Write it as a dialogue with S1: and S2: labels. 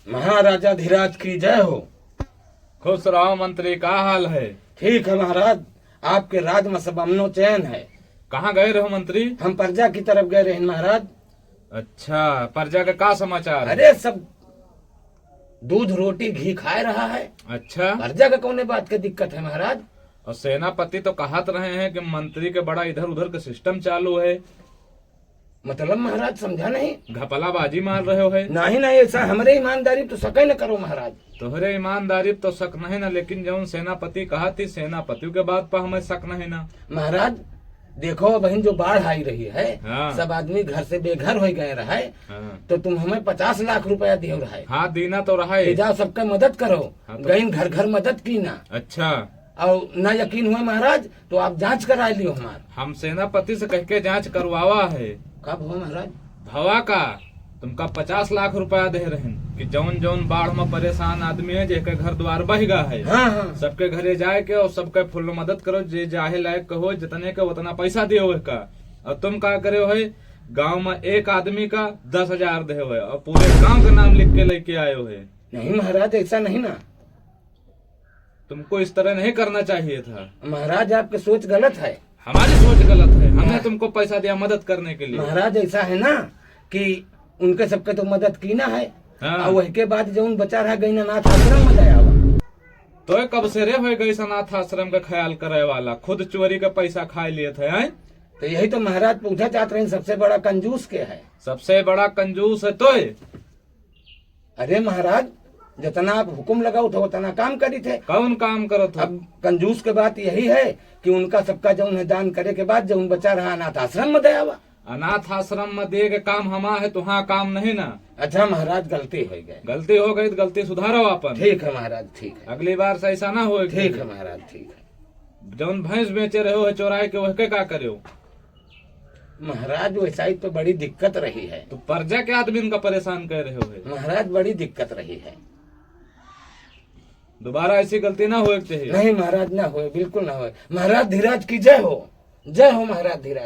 S1: महाराजा धीराज की जय हो।
S2: खुश रहो मंत्री, का हाल है?
S1: ठीक है महाराज, आपके राज में सब अमनो चैन है।
S2: कहाँ गए रहो मंत्री?
S1: हम प्रजा की तरफ गए रहे महाराज।
S2: अच्छा, प्रजा का का समाचार है?
S1: अरे सब दूध रोटी घी खाए रहा है।
S2: अच्छा,
S1: प्रजा का कौन बात की दिक्कत है महाराज।
S2: और सेनापति तो कहत रहे हैं कि मंत्री के बड़ा इधर उधर का सिस्टम चालू है,
S1: मतलब महाराज समझा नहीं।
S2: घपलाबाजी मार रहे हो है।
S1: नहीं नहीं, ऐसा हमारे ईमानदारी तो सके न करो महाराज।
S2: तोहरे ईमानदारी तो शक नहीं ना, लेकिन जौन सेनापति कहा थी सेनापति के बात पर हमें शक नहीं ना।
S1: महाराज देखो बहन, जो बाढ़ आई रही है,
S2: हाँ।
S1: सब आदमी घर से बेघर हो गए रहे।
S2: हाँ,
S1: तो तुम हमें 50 लाख रुपया दियो रहे।
S2: हाँ दीना तो रहा है।
S1: जाओ सबका मदद करो।
S2: हाँ, तो-
S1: गई घर घर मदद की ना।
S2: अच्छा,
S1: और ना यकीन हुए महाराज तो आप जांच करा लियो हमार।
S2: हम सेनापति से कह के जांच करवावा है।
S1: कब हो महाराज?
S2: भवा का तुमका 50 लाख रुपया दे रहे कि जौन जौन बाढ़ में परेशान आदमी है, जेके घर द्वार बह गया है,
S1: हाँ हाँ
S2: सबके घरे जाए के और सबके फुल मदद करो, जे जाहे लायक कहो जितने के उतना पैसा दियो का। और तुम क्या करे हो, गांव में एक आदमी का 10,000 दे हो और पूरे गांव के नाम लिख के लेके आए हो।
S1: नहीं महाराज, ऐसा नहीं ना।
S2: तुमको इस तरह नहीं करना चाहिए था।
S1: महाराज आपकी सोच गलत है।
S2: हमारी सोच गलत है, हमने तुमको पैसा दिया मदद करने के लिए।
S1: महाराज ऐसा है ना कि उनके सबके तो मदद की ना है।
S2: हाँ।
S1: और वही के बाद जो उन बचा रहा गई नाथ आश्रम में दया हुआ।
S2: तो कब से रे हो गई अनाथ आश्रम का ख्याल करे वाला, खुद चोरी का पैसा खा लिए थे हैं?
S1: तो यही तो महाराज पूछा चाहते रहे, सबसे बड़ा कंजूस के है।
S2: सबसे बड़ा कंजूस है तो।
S1: अरे महाराज जितना आप हुक्म लगाओ तो उतना काम करी थे।
S2: कौन काम करो था?
S1: अब कंजूस के बात यही है कि उनका सबका जो उन्हें दान करे के बाद जो उन बचा रहा अनाथ आश्रम में दया हुआ।
S2: अनाथ आश्रम में दे के काम हमा है, तुहा काम नहीं ना।
S1: अच्छा महाराज गलती हो गई।
S2: गलती हो गई तो गलती सुधारो अपन।
S1: ठीक है महाराज, ठीक है।
S2: अगली बार से ऐसा ना हो।
S1: ठीक है महाराज, ठीक है।
S2: जौन भैंस बेचे रहे हो चोराए के वह के का करे हो?
S1: महाराज वैसा ही तो बड़ी दिक्कत रही है।
S2: तो प्रजा के आदमी इनका परेशान कर रहे हो।
S1: महाराज बड़ी दिक्कत रही है।
S2: दोबारा ऐसी गलती ना हो चाहिए।
S1: नहीं महाराज, ना हो, बिल्कुल ना हो। महाराज धीराज की जय हो। जय हो महाराज धीराज।